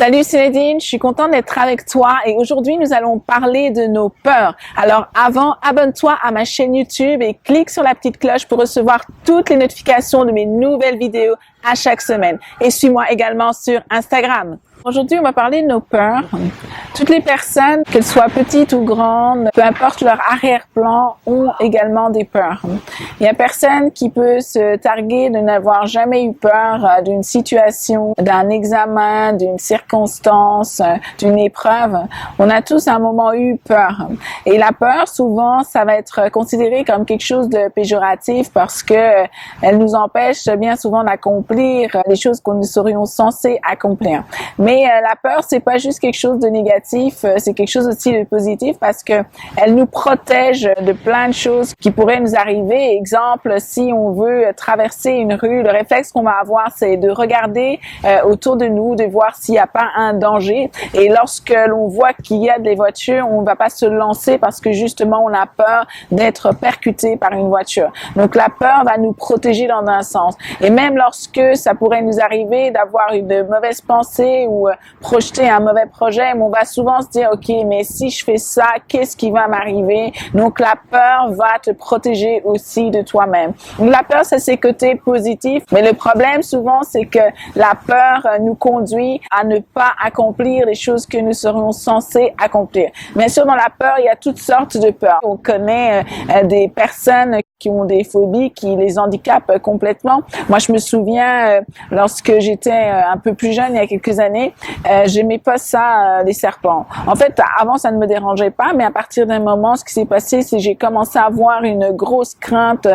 Salut, c'est Nadine, je suis contente d'être avec toi et aujourd'hui nous allons parler de nos peurs. Alors avant, abonne-toi à ma chaîne YouTube et clique sur la petite cloche pour recevoir toutes les notifications de mes nouvelles vidéos à chaque semaine. Et suis-moi également sur Instagram. Aujourd'hui, on va parler de nos peurs. Toutes les personnes, qu'elles soient petites ou grandes, peu importe leur arrière-plan, ont également des peurs. Il y a personne qui peut se targuer de n'avoir jamais eu peur d'une situation, d'un examen, d'une circonstance, d'une épreuve. On a tous à un moment eu peur. Et la peur, souvent, ça va être considéré comme quelque chose de péjoratif parce que elle nous empêche bien souvent d'accomplir les choses que nous serions censés accomplir. Mais la peur, c'est pas juste quelque chose de négatif, c'est quelque chose aussi de positif parce que elle nous protège de plein de choses qui pourraient nous arriver. Exemple, si on veut traverser une rue, le réflexe qu'on va avoir, c'est de regarder autour de nous, de voir s'il n'y a pas un danger. Et lorsque l'on voit qu'il y a des voitures, on ne va pas se lancer parce que justement, on a peur d'être percuté par une voiture. Donc, la peur va nous protéger dans un sens. Et même lorsque ça pourrait nous arriver d'avoir une mauvaise pensée ou projeter un mauvais projet, on va souvent se dire, OK, mais si je fais ça, qu'est-ce qui va m'arriver? Donc, la peur va te protéger aussi de toi-même. Donc, la peur, ça c'est côté positif, mais le problème souvent, c'est que la peur nous conduit à ne pas accomplir les choses que nous serions censés accomplir. Bien sûr, dans la peur, il y a toutes sortes de peurs. On connaît des personnes qui ont des phobies qui les handicapent complètement. Moi, je me souviens, lorsque j'étais un peu plus jeune, il y a quelques années, j'aimais pas ça, les serpents. En fait, avant, ça ne me dérangeait pas, mais à partir d'un moment, ce qui s'est passé, c'est que j'ai commencé à avoir une grosse crainte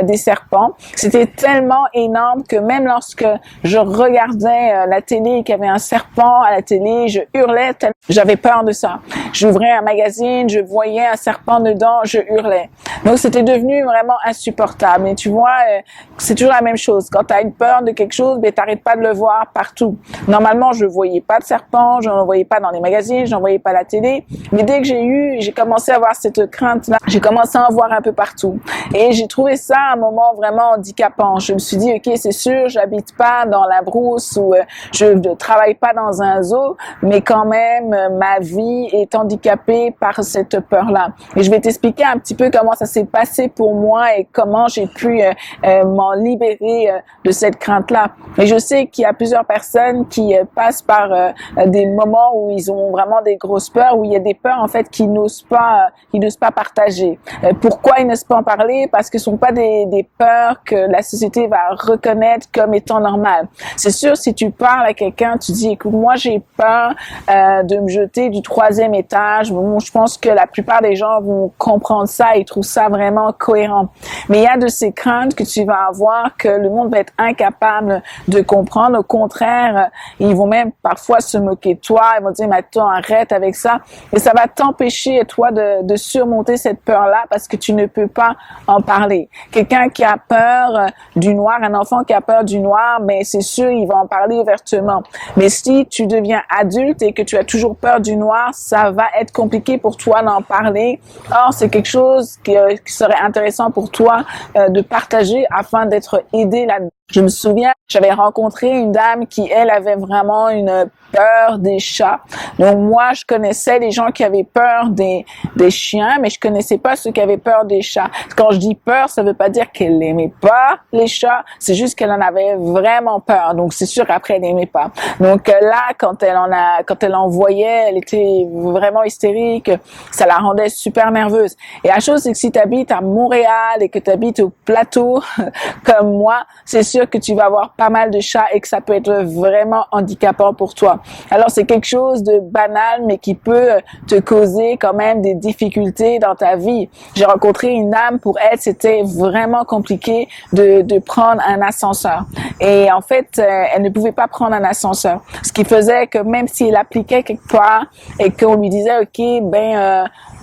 des serpents. C'était tellement énorme que même lorsque je regardais la télé et qu'il y avait un serpent à la télé, je hurlais tellement j'avais peur de ça. J'ouvrais un magazine, je voyais un serpent dedans, je hurlais. Donc, c'était devenu vraiment insupportable. Et tu vois, c'est toujours la même chose. Quand tu as une peur de quelque chose, ben t'arrêtes pas de le voir partout. Normalement, je voyais pas de serpent, je n'en voyais pas dans les magazines, j'en voyais pas à la télé. Mais dès que j'ai commencé à avoir cette crainte-là, j'ai commencé à en voir un peu partout. Et j'ai trouvé ça un moment vraiment handicapant. Je me suis dit, OK, c'est sûr, j'habite pas dans la brousse ou je ne travaille pas dans un zoo, mais quand même, ma vie est handicapée par cette peur-là. Et je vais t'expliquer un petit peu comment ça s'est passé pour moi et comment j'ai pu m'en libérer de cette crainte-là. Et je sais qu'il y a plusieurs personnes qui passent par des moments où ils ont vraiment des grosses peurs, où il y a des peurs en fait qu'ils n'osent pas partager. Pourquoi ils n'osent pas en parler? Parce que ce sont pas des peurs que la société va reconnaître comme étant normales. C'est sûr, si tu parles à quelqu'un, tu dis, écoute, moi j'ai peur de me jeter du 3e étage. Bon, je pense que la plupart des gens vont comprendre ça et trouvent ça vraiment cohérent. Mais il y a de ces craintes que tu vas avoir que le monde va être incapable de comprendre. Au contraire, ils vont même parfois se moquer de toi. Ils vont dire, mais attends, arrête avec ça. Et ça va t'empêcher, toi, de surmonter cette peur-là parce que tu ne peux pas en parler. Quelqu'un qui a peur du noir, un enfant qui a peur du noir, mais c'est sûr, il va en parler ouvertement. Mais si tu deviens adulte et que tu as toujours peur du noir, ça va être compliqué pour toi d'en parler. Or, c'est quelque chose qui serait intéressant pour toi de partager afin d'être aidé là-dedans. Je me souviens, j'avais rencontré une dame qui, elle, avait vraiment une peur des chats. Donc, moi, je connaissais les gens qui avaient peur des chiens, mais je connaissais pas ceux qui avaient peur des chats. Quand je dis peur, ça veut pas dire qu'elle aimait pas les chats, c'est juste qu'elle en avait vraiment peur. Donc, c'est sûr qu'après, elle n'aimait pas. Donc, là, quand elle en voyait, elle était vraiment hystérique. Ça la rendait super nerveuse. Et la chose, c'est que si tu habites à Montréal et que tu habites au plateau, comme moi, c'est sûr que tu vas avoir pas mal de chats et que ça peut être vraiment handicapant pour toi. Alors, c'est quelque chose de banal, mais qui peut te causer quand même des difficultés dans ta vie. J'ai rencontré une dame, pour elle, c'était vraiment compliqué de prendre un ascenseur. Et en fait, elle ne pouvait pas prendre un ascenseur. Ce qui faisait que même si elle appliquait quelque part et qu'on lui disait, OK,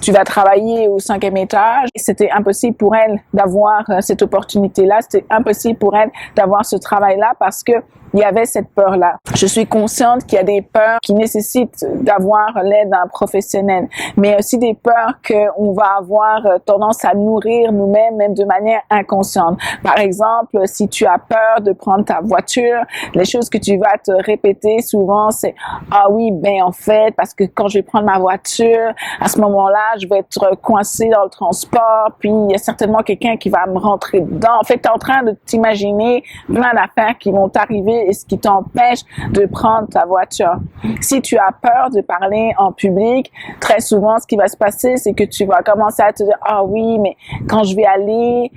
tu vas travailler au 5e étage. C'était impossible pour elle d'avoir cette opportunité-là. C'était impossible pour elle d'avoir ce travail-là parce que il y avait cette peur-là. Je suis consciente qu'il y a des peurs qui nécessitent d'avoir l'aide d'un professionnel, mais aussi des peurs qu'on va avoir tendance à nourrir nous-mêmes, même de manière inconsciente. Par exemple, si tu as peur de prendre ta voiture, les choses que tu vas te répéter souvent, c'est « Ah oui, ben en fait, parce que quand je vais prendre ma voiture, à ce moment-là, je vais être coincé dans le transport, puis il y a certainement quelqu'un qui va me rentrer dedans. » En fait, tu es en train de t'imaginer plein d'affaires qui vont t'arriver et ce qui t'empêche de prendre ta voiture. Si tu as peur de parler en public, très souvent, ce qui va se passer, c'est que tu vas commencer à te dire « Ah oui, mais quand je vais aller,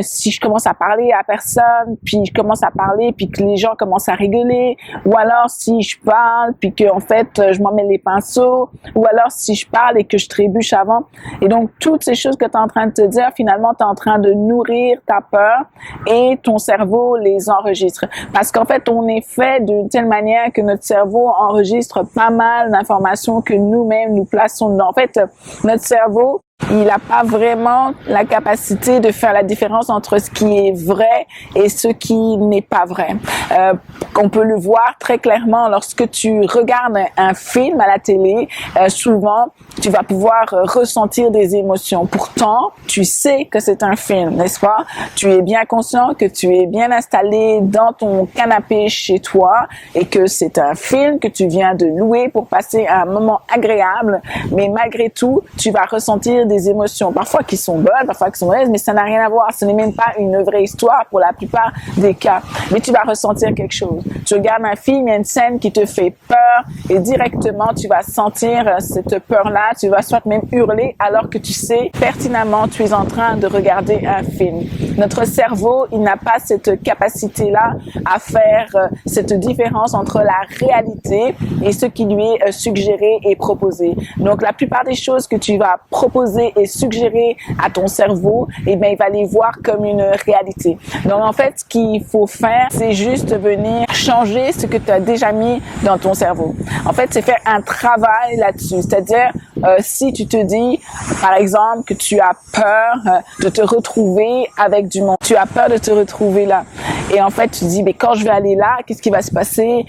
si je commence à parler à personne, puis je commence à parler, puis que les gens commencent à rigoler, ou alors si je parle, puis que en fait, je m'en mets les pinceaux, ou alors si je parle et que je trébuche avant. » Et donc, toutes ces choses que tu es en train de te dire, finalement, tu es en train de nourrir ta peur et ton cerveau les enregistre. Parce qu'en fait, on est fait d'une telle manière que notre cerveau enregistre pas mal d'informations que nous-mêmes nous plaçons dedans. En fait, notre cerveau, il n'a pas vraiment la capacité de faire la différence entre ce qui est vrai et ce qui n'est pas vrai. On peut le voir très clairement lorsque tu regardes un film à la télé. Souvent, tu vas pouvoir ressentir des émotions. Pourtant, tu sais que c'est un film, n'est-ce pas? Tu es bien conscient que tu es bien installé dans ton canapé chez toi et que c'est un film que tu viens de louer pour passer un moment agréable. Mais malgré tout, tu vas ressentir des émotions, parfois qui sont bonnes, parfois qui sont mauvaises, mais ça n'a rien à voir. Ce n'est même pas une vraie histoire pour la plupart des cas. Mais tu vas ressentir quelque chose. Tu regardes un film, il y a une scène qui te fait peur et directement tu vas sentir cette peur-là. Tu vas soit même hurler alors que tu sais pertinemment tu es en train de regarder un film. Notre cerveau, il n'a pas cette capacité-là à faire cette différence entre la réalité et ce qui lui est suggéré et proposé. Donc la plupart des choses que tu vas proposer et suggérer à ton cerveau, eh bien, il va les voir comme une réalité. Donc, en fait, ce qu'il faut faire, c'est juste venir changer ce que tu as déjà mis dans ton cerveau. En fait, c'est faire un travail là-dessus. C'est-à-dire, si tu te dis, par exemple, que tu as peur de te retrouver avec du monde, tu as peur de te retrouver là. Et en fait, tu te dis, mais quand je vais aller là, qu'est-ce qui va se passer?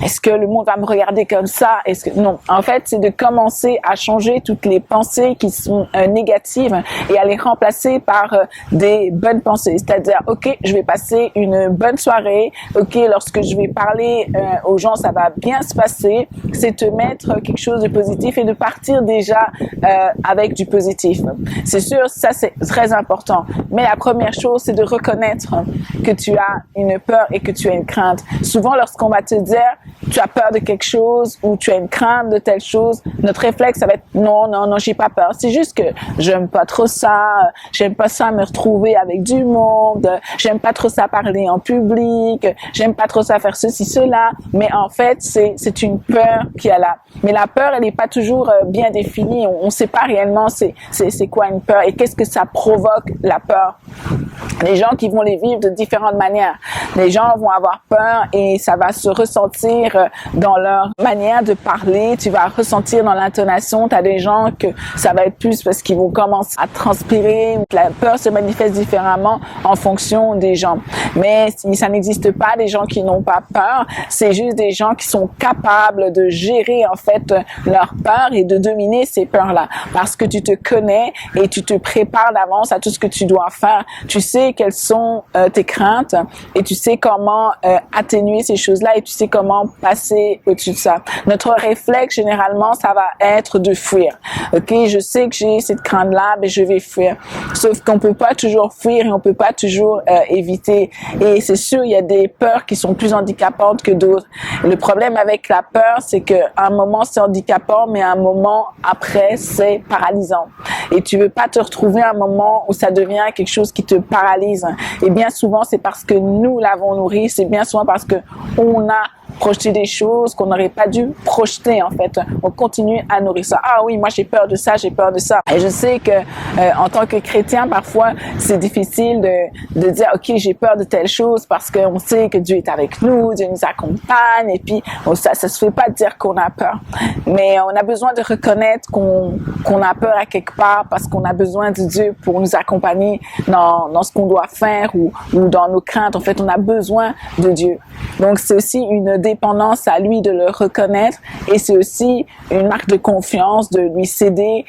Est-ce que le monde va me regarder comme ça? Est-ce que non? En fait, c'est de commencer à changer toutes les pensées qui sont négatives et à les remplacer par des bonnes pensées. C'est-à-dire, ok, je vais passer une bonne soirée. Ok, lorsque je vais parler aux gens, ça va bien se passer. C'est te mettre quelque chose de positif et de partir déjà avec du positif. C'est sûr, ça c'est très important. Mais la première chose, c'est de reconnaître que tu as une peur et que tu as une crainte. Souvent, lorsqu'on va te dire tu as peur de quelque chose ou tu as une crainte de telle chose, notre réflexe, ça va être non, j'ai pas peur. C'est juste que j'aime pas trop ça, j'aime pas ça me retrouver avec du monde, j'aime pas trop ça parler en public, j'aime pas trop ça faire ceci, cela. Mais en fait, c'est une peur qui est là. Mais la peur, elle n'est pas toujours bien définie. On sait pas réellement c'est quoi une peur et qu'est-ce que ça provoque la peur. Les gens qui vont les vivre de différentes manières. Les gens vont avoir peur et ça va se ressentir dans leur manière de parler. Tu vas ressentir dans l'intonation. Tu as des gens que ça va être plus parce qu'ils vont commencer à transpirer. La peur se manifeste différemment en fonction des gens. Mais ça n'existe pas des gens qui n'ont pas peur. C'est juste des gens qui sont capables de gérer en fait leur peur et de dominer ces peurs-là. Parce que tu te connais et tu te prépares d'avance à tout ce que tu dois faire. Tu sais quelles sont tes craintes et tu sais comment atténuer ces choses-là et tu sais comment passer au-dessus de ça. Notre réflexe, généralement, ça va être de fuir. Ok, je sais que j'ai cette crainte-là, mais je vais fuir. Sauf qu'on peut pas toujours fuir et on peut pas toujours éviter. Et c'est sûr, il y a des peurs qui sont plus handicapantes que d'autres. Le problème avec la peur, c'est que à un moment c'est handicapant, mais à un moment après c'est paralysant. Et tu veux pas te retrouver à un moment où ça devient quelque chose qui te paralyse. Et bien souvent, c'est parce que nous l'avons nourri. C'est bien souvent parce que on a projeter des choses qu'on n'aurait pas dû projeter, en fait. On continue à nourrir ça. Ah oui, moi j'ai peur de ça, j'ai peur de ça. Et je sais que en tant que chrétien, parfois, c'est difficile de dire, OK, j'ai peur de telle chose parce qu'on sait que Dieu est avec nous, Dieu nous accompagne, et puis ça se fait pas de dire qu'on a peur. Mais on a besoin de reconnaître qu'on a peur à quelque part parce qu'on a besoin de Dieu pour nous accompagner dans ce qu'on doit faire ou dans nos craintes. En fait, on a besoin de Dieu. Donc, c'est aussi une dépendance à lui de le reconnaître et c'est aussi une marque de confiance de lui céder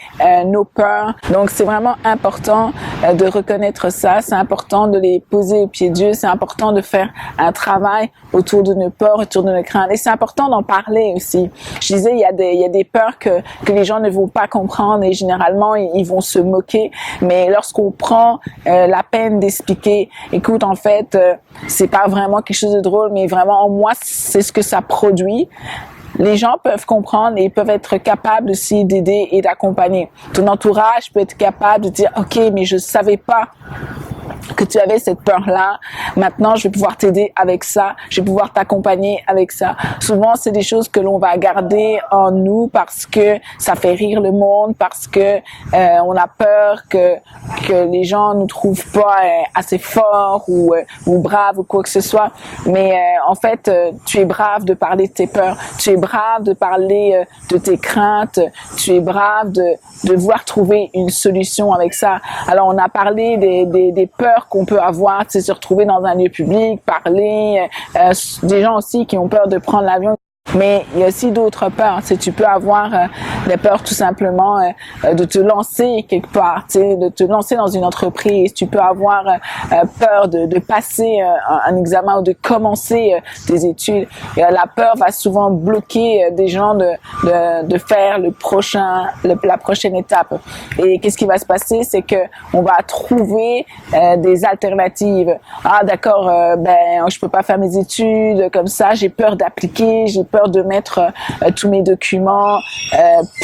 nos peurs. Donc, c'est vraiment important de reconnaître ça. C'est important de les poser au pied de Dieu. C'est important de faire un travail autour de nos peurs, autour de nos craintes. Et c'est important d'en parler aussi. Je disais, il y a des peurs que les gens ne vont pas comprendre et généralement, ils vont se moquer. Mais lorsqu'on prend la peine d'expliquer, écoute, en fait, c'est pas vraiment quelque chose de drôle, mais vraiment, en moi, c'est ce que ça produit. Les gens peuvent comprendre et peuvent être capables aussi d'aider et d'accompagner. Ton entourage peut être capable de dire, OK, mais je savais pas que tu avais cette peur-là. Maintenant, je vais pouvoir t'aider avec ça. Je vais pouvoir t'accompagner avec ça. Souvent, c'est des choses que l'on va garder en nous parce que ça fait rire le monde, parce que on a peur que les gens nous trouvent pas assez forts ou braves ou quoi que ce soit. Mais en fait, tu es brave de parler de tes peurs. Tu es brave de parler de tes craintes. Tu es brave de vouloir trouver une solution avec ça. Alors, on a parlé des peurs qu'on peut avoir, c'est se retrouver dans un lieu public, parler, des gens aussi qui ont peur de prendre l'avion. Mais il y a aussi d'autres peurs. Tu sais, tu peux avoir des peurs tout simplement de te lancer quelque part, tu sais, de te lancer dans une entreprise. Tu peux avoir peur de passer un examen ou de commencer tes études. Et, la peur va souvent bloquer des gens de faire la prochaine étape. Et qu'est-ce qui va se passer, c'est que on va trouver des alternatives. Ah d'accord, je peux pas faire mes études comme ça. J'ai peur d'appliquer. J'ai peur de mettre tous mes documents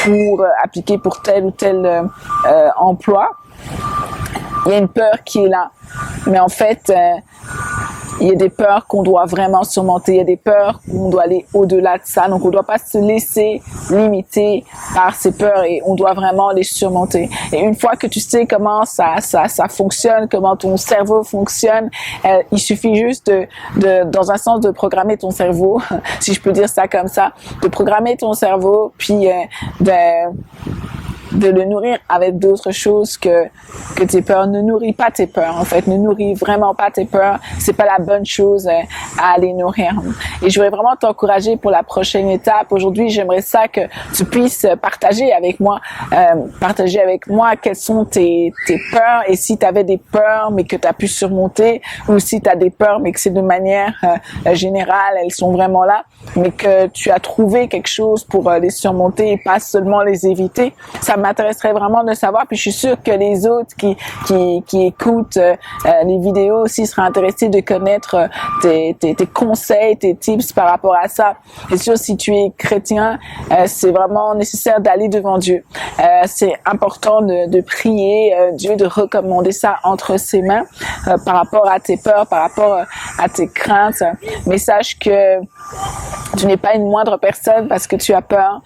pour appliquer pour tel ou tel emploi. Il y a une peur qui est là. Mais en fait, il y a des peurs qu'on doit vraiment surmonter. Il y a des peurs où on doit aller au-delà de ça. Donc, on ne doit pas se laisser limiter par ces peurs et on doit vraiment les surmonter. Et une fois que tu sais comment ça fonctionne, comment ton cerveau fonctionne, il suffit juste dans un sens, de programmer ton cerveau, si je peux dire ça comme ça, de programmer ton cerveau, puis de le nourrir avec d'autres choses que tes peurs. Ne nourris pas tes peurs, en fait. Ne nourris vraiment pas tes peurs. C'est pas la bonne chose à les nourrir. Et je voudrais vraiment t'encourager pour la prochaine étape. Aujourd'hui, j'aimerais ça que tu puisses partager avec moi quelles sont tes peurs et si tu avais des peurs mais que tu as pu surmonter ou si tu as des peurs mais que c'est de manière générale, elles sont vraiment là, mais que tu as trouvé quelque chose pour les surmonter et pas seulement les éviter. Ça m'intéresserait vraiment de savoir, puis je suis sûre que les autres qui écoutent les vidéos aussi seraient intéressés de connaître tes conseils, tes tips par rapport à ça. Et sûr, si tu es chrétien, c'est vraiment nécessaire d'aller devant Dieu. C'est important de prier Dieu, de recommander ça entre ses mains par rapport à tes peurs, par rapport à tes craintes. Mais sache que tu n'es pas une moindre personne parce que tu as peur.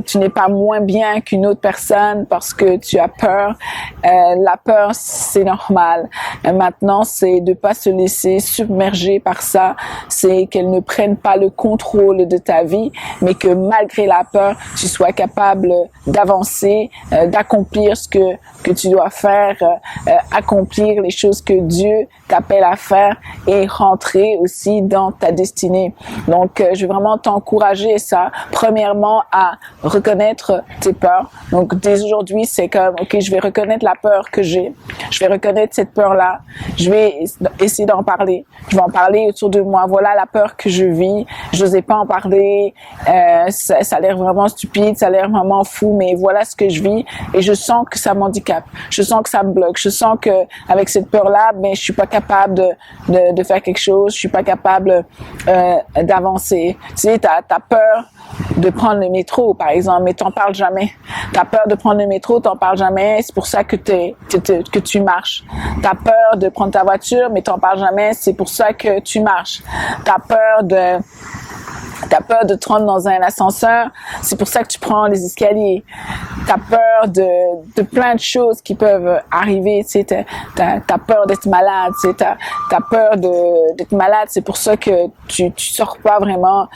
Tu n'es pas moins bien qu'une autre personne parce que tu as peur. La peur, c'est normal. Maintenant, c'est de pas se laisser submerger par ça. C'est qu'elle ne prenne pas le contrôle de ta vie, mais que malgré la peur, tu sois capable d'avancer, d'accomplir ce que tu dois faire, accomplir les choses que Dieu t'appelle à faire et rentrer aussi dans ta destinée. Donc, je vais vraiment t'encourager ça. Premièrement, à reconnaître tes peurs. Donc, dès aujourd'hui, c'est comme, OK, je vais reconnaître la peur que j'ai. Je vais reconnaître cette peur-là. Je vais essayer d'en parler. Je vais en parler autour de moi. Voilà la peur que je vis. Je n'osais pas en parler. Ça a l'air vraiment stupide. Ça a l'air vraiment fou. Mais voilà ce que je vis. Et je sens que ça m'handicape. Je sens que ça me bloque. Je sens que avec cette peur-là, je suis pas capable de faire quelque chose. Je suis pas capable d'avancer. Tu sais, t'as peur de prendre le métro, par exemple, mais t'en parles jamais. T'as peur de prendre le métro, t'en parles jamais. C'est pour ça que tu marches. T'as peur de prendre ta voiture, mais t'en parles jamais. C'est pour ça que tu marches. T'as peur T'as peur de te rendre dans un ascenseur, c'est pour ça que tu prends les escaliers. T'as peur de plein de choses qui peuvent arriver, tu sais, t'as peur d'être malade, tu sais, t'as peur d'être malade, c'est pour ça que tu sors pas vraiment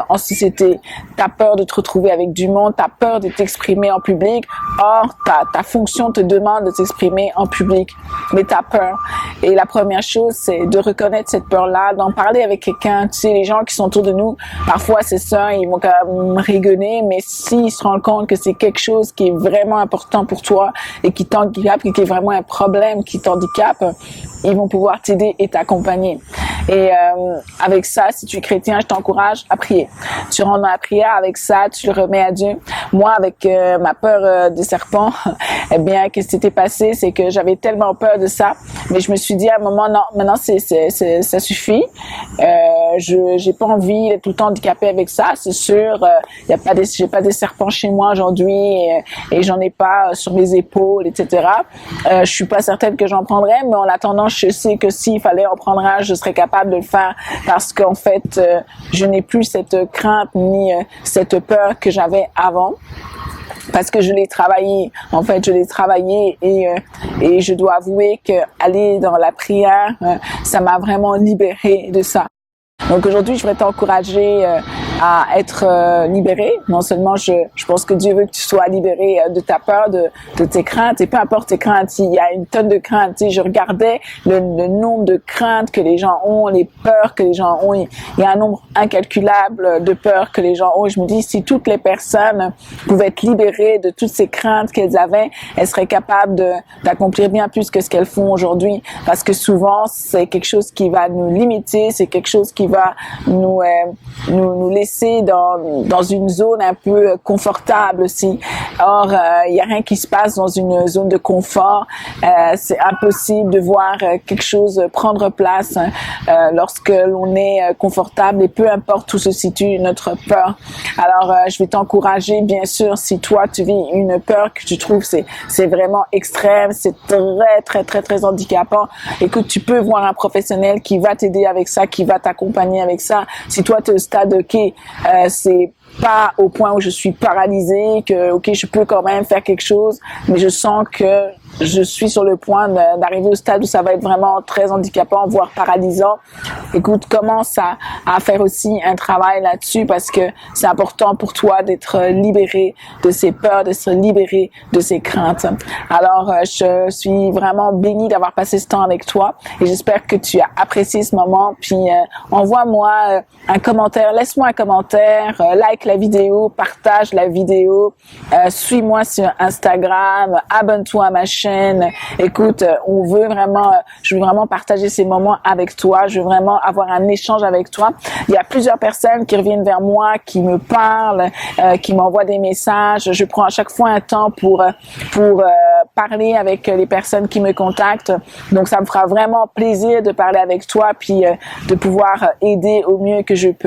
en société. T'as peur de te retrouver avec du monde, t'as peur de t'exprimer en public. Or, ta fonction te demande de t'exprimer en public, mais t'as peur. Et la première chose, c'est de reconnaître cette peur-là, d'en parler avec quelqu'un. Tu sais, les gens qui sont autour de nous, parfois c'est ça, ils vont quand même rigoler, mais s'ils se rendent compte que c'est quelque chose qui est vraiment important pour toi et qui t'handicape, et qui est vraiment un problème qui t'handicape, ils vont pouvoir t'aider et t'accompagner. Et avec ça, si tu es chrétien, je t'encourage à prier. Tu rentres dans la prière avec ça, tu le remets à Dieu. Moi, avec ma peur des serpents, eh bien, qu'est-ce qui s'était passé, c'est que j'avais tellement peur de ça, mais je me suis dit à un moment, non, maintenant ça suffit. J'ai pas envie d'être tout le temps handicapée avec ça, c'est sûr. J'ai pas des serpents chez moi aujourd'hui et j'en ai pas sur mes épaules, etc. Je suis pas certaine que j'en prendrais, mais en attendant, je sais que s'il fallait en prendre un, je serais capable de le faire parce qu'en fait, je n'ai plus cette crainte ni cette peur que j'avais avant. Parce que je l'ai travaillé. En fait, je l'ai travaillé et je dois avouer que aller dans la prière, ça m'a vraiment libérée de ça. Donc aujourd'hui, je voudrais t'encourager à être libéré. Non seulement je pense que Dieu veut que tu sois libéré de ta peur, de tes craintes, et peu importe tes craintes, il y a une tonne de craintes. Tu sais, je regardais le nombre de craintes que les gens ont, les peurs que les gens ont. Il y a un nombre incalculable de peurs que les gens ont. Et je me dis, si toutes les personnes pouvaient être libérées de toutes ces craintes qu'elles avaient, elles seraient capables d'accomplir bien plus que ce qu'elles font aujourd'hui. Parce que souvent, c'est quelque chose qui va nous limiter, c'est quelque chose qui va nous laisser dans une zone un peu confortable aussi. Or, il y a rien qui se passe dans une zone de confort. C'est impossible de voir quelque chose prendre place lorsque l'on est confortable et peu importe où se situe notre peur. Alors, je vais t'encourager, bien sûr, si toi tu vis une peur que tu trouves c'est vraiment extrême, c'est très handicapant. Écoute, tu peux voir un professionnel qui va t'aider avec ça, qui va t'accompagner avec ça. Si toi tu es au stade, ok, c'est pas au point où je suis paralysée, que ok, je peux quand même faire quelque chose, mais je sens que je suis sur le point d'arriver au stade où ça va être vraiment très handicapant, voire paralysant. Écoute, commence à faire aussi un travail là-dessus parce que c'est important pour toi d'être libéré de ces peurs, d'être libéré de ces craintes. Alors, je suis vraiment bénie d'avoir passé ce temps avec toi et j'espère que tu as apprécié ce moment. Puis, envoie-moi un commentaire, laisse-moi un commentaire, like la vidéo, partage la vidéo, suis-moi sur Instagram, abonne-toi à ma chaîne. Écoute, je veux vraiment partager ces moments avec toi. Je veux vraiment avoir un échange avec toi. Il y a plusieurs personnes qui reviennent vers moi, qui me parlent, qui m'envoient des messages. Je prends à chaque fois un temps pour parler avec les personnes qui me contactent. Donc, ça me fera vraiment plaisir de parler avec toi puis de pouvoir aider au mieux que je peux.